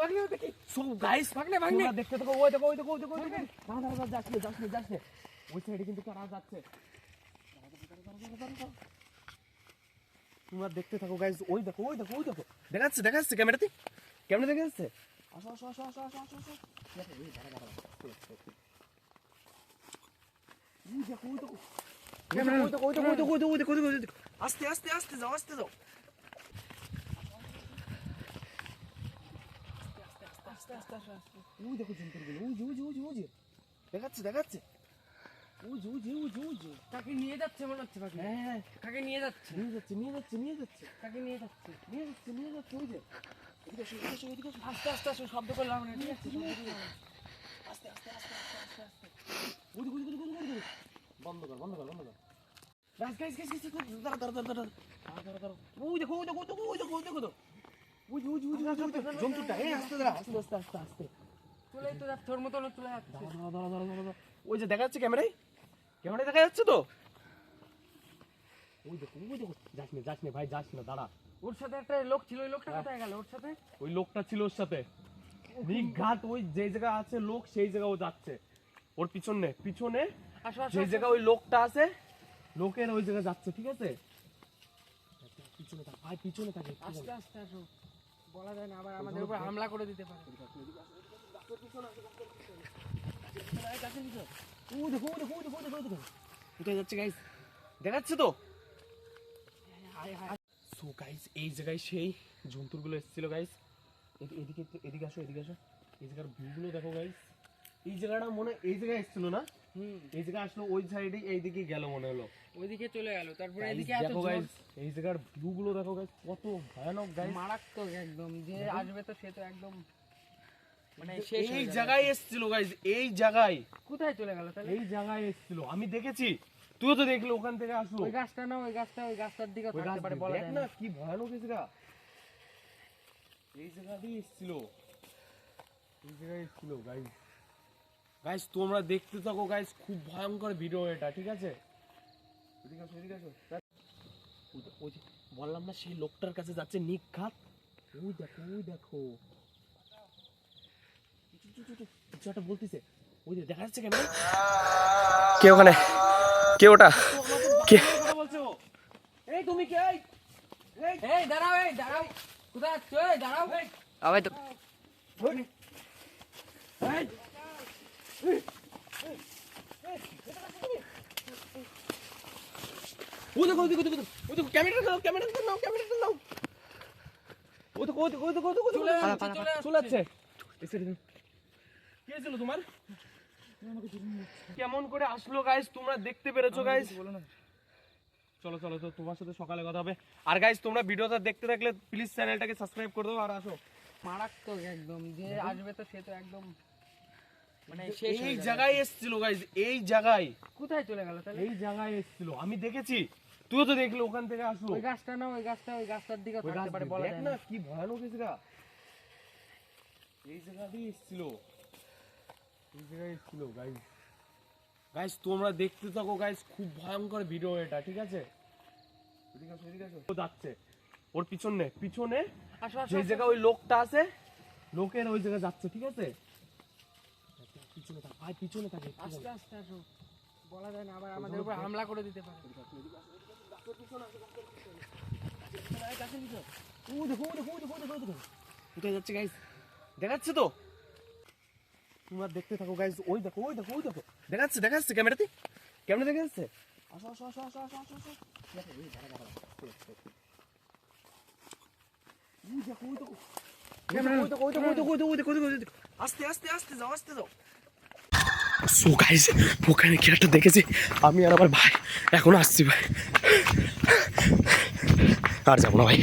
ভাগলে দেখি so guys ভাগলে দেখতে থাকো, ওই দেখো যাস না ওই সাইডে কিন্তু কারা যাচ্ছে, তোমরা দেখতে থাকো গাইস। ওই দেখো দেখাচ্ছে ক্যামেরা দেখা যাচ্ছে। আসো ওই দেখো আস্তে যাও ওই দেখো জন্তুগুলো, ওই যে দেখাচ্ছে তাকে নিয়ে যাচ্ছে মনে হচ্ছে পাখি। হ্যাঁ তাকে নিয়ে যাচ্ছে তাকে নিয়ে যাচ্ছে ওই যে এদিকে আসো। আস্তে আসো, শব্দ করলাম না, ঠিক আছে? আস্তে ওই বন্ধ কর গাইস দাঁড়া ওই দেখো ওই জন্তুটা, আস্তে চলে তো যাচ্ছে, তোর মতন চলে যাচ্ছে। দাঁড়া ওই যে দেখা যাচ্ছে ক্যামেরায় দেখা যাচ্ছে তো। ওই দেখো যাস না ভাই, যাস না, দাঁড়া। ওর সাথে একটা লোক ছিল, ওই লোকটা কোথায় গেল? ওর সাথে ওই লোকটা ছিল ওর সাথে নিঘাত, ওই যে জায়গা আছে লোক সেই জায়গা ও যাচ্ছে। ওর পিছনে যে জায়গা ওই লোকটা আছে, লোকের ওই জায়গা যাচ্ছে, ঠিক আছে? পিছনে থাকে আস্তে আসো, বলা যায় না, আবার আমাদের উপর হামলা করে দিতে পারে। কোথায় যাচ্ছে গাইস, দেখাচ্ছে তো। সো গাইস এই জায়গায় সেই জন্তুগুলো এসেছিল গাইস। এদিকে আসো এই জায়গার ভিউগুলো দেখো গাইস। এই জায়গাটা মনে এই জায়গায় এসেছিল না, এই জায়গায় আসলো, ওই সাইডে এইদিকে গেল মনে হলো, ওইদিকে চলে গেল। তারপরে এদিকে দেখো গাইস, এই জায়গার ভিউগুলো দেখো গাইস, কত ভয়ানক গাইস, মারাত্মক একদম। যে আসবে তো সে তো একদম মানে এই জায়গায় এসেছিল গাইস, এই জায়গায়। কোথায় চলে গেল তাহলে? এই জায়গায় এসেছিল, আমি দেখেছি, তুইও তো দেখলি, ওখান থেকে আসলো। ওই গাছটা না, ওই গাছটার দিকে থাকতে পারে, বলা যায় না। না। কি ভয়ানক এই জায়গা, এই জায়গাতেই এসেছিল, এই জায়গায় এসেছিল গাইস। তোমরা দেখতে থাকো গাইস, খুব ভয়ঙ্কর ভিডিও এটা, ঠিক আছে? এদিকে আসো। ওই যে বললাম না, সেই লোকটার কাছে যাচ্ছে নিঘাত। ওই দেখো কিছু একটা বলতেছে, ওই যে দেখা যাচ্ছে ক্যামেরা। কে ওখানে? কে ওটা? কে বলছো? এই তুমি কে? এই দাঁড়াও, কোথায় যাচ্ছ? এই দাঁড়াও, আবার তো ওই দেখো ক্যামেরা নাও। ওই দেখো চলে যাচ্ছে। কে ছিল তোমার? কেমন করে আসলো গাইস, তোমরা দেখতে পেরেছো গাইস? চলো তো তোমার সাথে সকালে কথা হবে। আর গাইস তোমরা ভিডিওটা দেখতে থাকলে প্লিজ চ্যানেলটাকে সাবস্ক্রাইব করে দাও আর আসো। মারাত্মক একদম। যে আসবে তো সে তো একদম মানে এই জায়গায় এসেছিল গাইস, এই জায়গায়। কোথায় চলে গেল তাহলে? এই জায়গায় এসেছিল, আমি দেখেছি, তুইও তো দেখলি, ওখান থেকে আসলো। ওই গাছটা না, ওই গাছটার দিকে থাকতে পারে, বলা যায় না। না। কি ভয়ানক এই জায়গা, এই জায়গাতেই এসেছিল, গাইস। তোমরা দেখতে থাকো গাইস, খুব ভয়ঙ্কর ভিডিও এটা, ঠিক আছে? এদিকে আসো। ও যাচ্ছে, ওর পিছনে যে জায়গা ওই লোকটা আছে, লোকের ওই জায়গা যাচ্ছে, ঠিক আছে? পিছনে থাকে। আস্তে আসো, বলা যায় না, আবার আমাদের উপর হামলা করে দিতে পারে। কোথায় যাচ্ছে গাইস, দেখাচ্ছে তো। তোমরা দেখতে থাকো গাইস। ওই দেখো দেখাচ্ছে ক্যামেরা দেখা যাচ্ছে। আসো আস্তে যাও। সো গাইস ওখানে কি একটা দেখেছি আমি আর আমার ভাই, এখন আসছি ভাই, আর যাবো না ভাই।